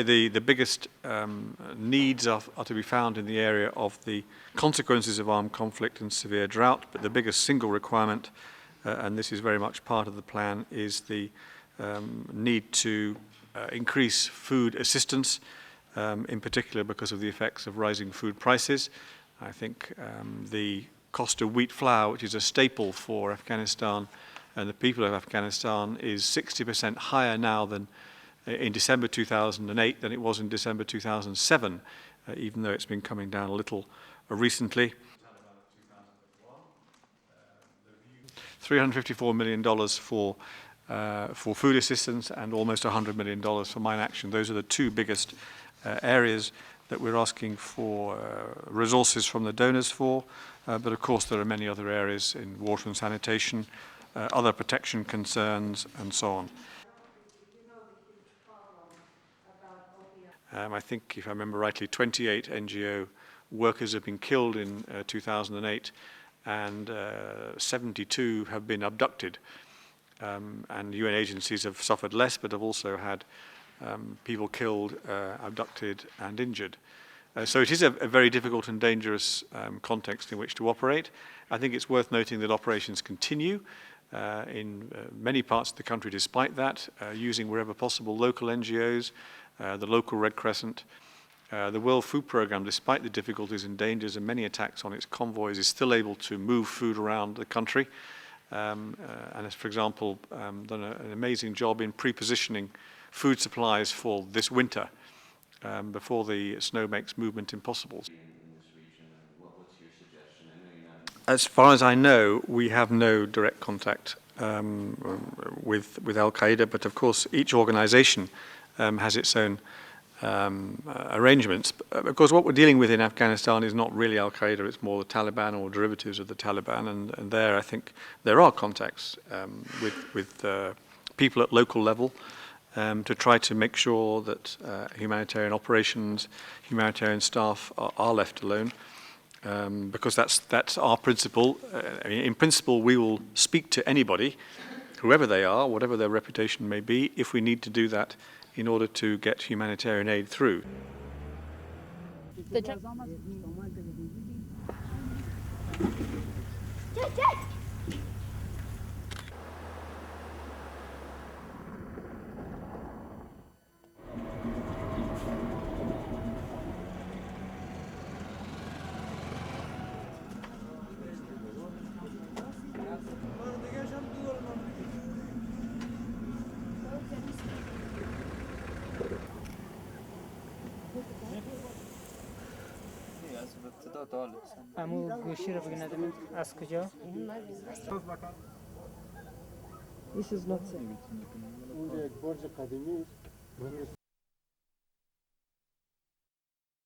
The biggest needs are to be found in the area of the consequences of armed conflict and severe drought, but the biggest single requirement, and this is very much part of the plan, is the need to increase food assistance, in particular because of the effects of rising food prices. I think the cost of wheat flour, which is a staple for Afghanistan and the people of Afghanistan, is 60% higher now than in December 2008 than it was in December 2007, even though it's been coming down a little recently. $354 million for food assistance and almost $100 million for mine action. Those are the two biggest areas that we're asking for resources from the donors for, but of course there are many other areas in water and sanitation, other protection concerns and so on. I think, if I remember rightly, 28 NGO workers have been killed in 2008 and 72 have been abducted. And UN agencies have suffered less, but have also had people killed, abducted and injured. So it is a very difficult and dangerous context in which to operate. I think it's worth noting that operations continue in many parts of the country despite that, using wherever possible local NGOs, the local Red Crescent. The World Food Programme, despite the difficulties and dangers and many attacks on its convoys, is still able to move food around the country. And has, for example, done an amazing job in pre-positioning food supplies for this winter before the snow makes movement impossible. As far as I know, we have no direct contact with Al-Qaeda, but of course each organization has its own arrangements. Of course, what we're dealing with in Afghanistan is not really Al-Qaeda, it's more the Taliban or derivatives of the Taliban, and there I think there are contacts with people at local level to try to make sure that humanitarian operations, humanitarian staff are left alone, because that's our principle. In principle, we will speak to anybody, whoever they are, whatever their reputation may be, if we need to do that in order to get humanitarian aid through. امو گوشی رو بگیردم از کجا؟ This is not